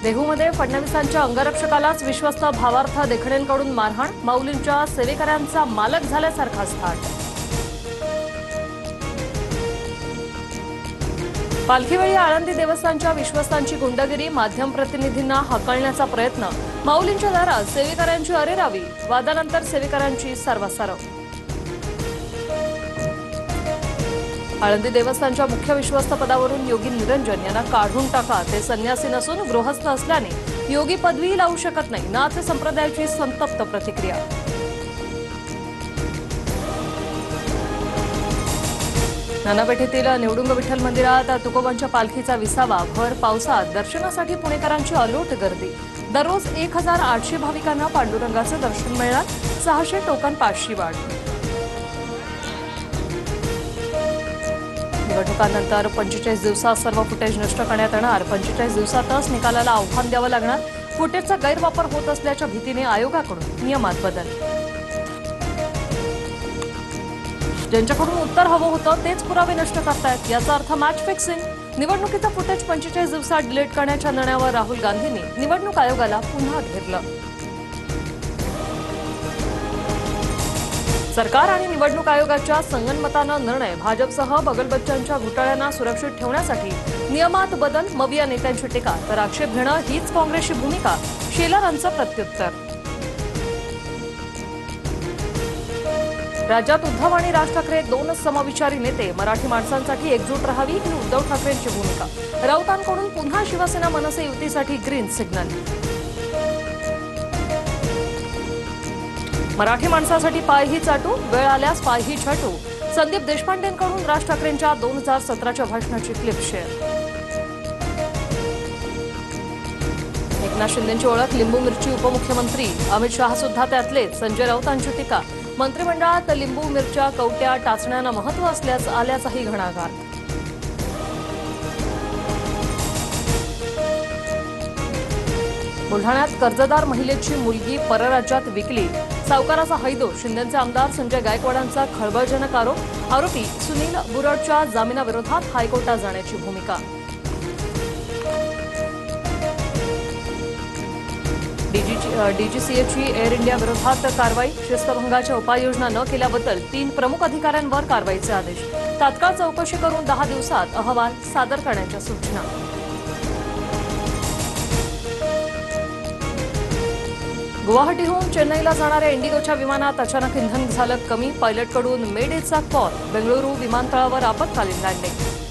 देहूमध्ये फडणवीसांच्या अंगरक्षकालाच विश्वस्त भावार्थ देखणेंकडून मारहाण, माऊलींच्या सेवेकऱ्यांचा मालक झाल्यासारखाच थाट. पालखीवेळी आळंदी देवस्थानच्या विश्वस्तांची गुंडगिरी, माध्यम प्रतिनिधींना हाकलण्याचा प्रयत्न, माऊलींच्या दारात सेवेकऱ्यांची अरेरावी, वादानंतर सेवेकऱ्यांची सारवासारव. आळंदी देवस्थानच्या मुख्य विश्वस्त पदावरून योगी निरंजन यांना काढून टाका, ते संन्यासी नसून गृहस्थ असल्याने योगी पदवी लावू शकत नाही, नाथ संप्रदायाची संतप्त प्रतिक्रिया. नानापेठेतील निवडुंग विठ्ठल मंदिरात तुकोबांच्या पालखीचा विसावा, भर पावसात दर्शनासाठी पुणेकरांची अलोट गर्दी. दररोज 1800 भाविकांना पांडुरंगाचं दर्शन मिळणार, 600 टोकन पाचशी वाढ. निवडणुकांनंतर 45 दिवसात सर्व फुटेज नष्ट करण्यात येणार, 45 दिवसातच निकालाला आव्हान द्यावं लागणार. फुटेजचा गैरवापर होत असल्याच्या भीतीने आयोगाकडून नियमात बदल. ज्यांच्याकडून उत्तर हवं होतं तेच पुरावे नष्ट करतायत, याचा अर्थ मॅच फिक्सिंग. निवडणुकीचं फुटेज 45 दिवसात डिलीट करण्याच्या निर्णयावर राहुल गांधींनी निवडणूक आयोगाला पुन्हा घेरलं. सरकार आणि निवडणूक आयोगाच्या संगनमतानं निर्णय, भाजपसह बगल बच्चांच्या घोटाळ्यांना सुरक्षित ठेवण्यासाठी नियमात बदल, मविया नेत्यांची टीका, तर आक्षेप घेणं हीच काँग्रेसची भूमिका, शेलारांचं प्रत्युत्तर. राज्यात उद्धव आणि राज ठाकरे दोनच समविचारी नेते, मराठी माणसांसाठी एकजूट राहावी ही उद्धव ठाकरेंची भूमिका. राऊतांकडून पुन्हा शिवसेना मनसे युतीसाठी ग्रीन सिग्नल. मराठी माणसासाठी पायही चाटू, वेळ आल्यास पायही छाटू, संदीप देशपांडेंकडून राज ठाकरेंच्या 2017च्या भाषणाची क्लिप शेअर. एकनाथ शिंदेंची ओळख लिंबू मिरची उपमुख्यमंत्री, अमित शहा सुद्धा त्यातलेच, संजय राऊतांची टीका. मंत्रिमंडळात लिंबू मिरच्या कवट्या टाचण्यांना महत्त्व आल्याचाही घणाघात. बुलढाण्यात कर्जदार महिलेची मुलगी परराज्यात विकली, सावकाराचा हैदोस. शिंदेचे आमदार संजय गायकवाडांचा खळबळजनक आरोप, आरोपी सुनील बुरडच्या जामिनाविरोधात हायकोर्टात जाण्याची भूमिका. डीजीसीएची एअर इंडिया विरोधात कारवाई, शिस्तभंगाच्या उपाययोजना न केल्याबद्दल 3 प्रमुख अधिकाऱ्यांवर कारवाईचे आदेश. तात्काळ चौकशी करून 10 दिवसात अहवाल सादर करण्याच्या सूचना. गुवाहाटीहून चेन्नईला जाणाऱ्या इंडिगोच्या विमानात अचानक इंधन झालं कमी, पायलटकडून मेड इटचा कॉल. बेंगळुरू विमानतळावर आपत्कालीन लँडिंग.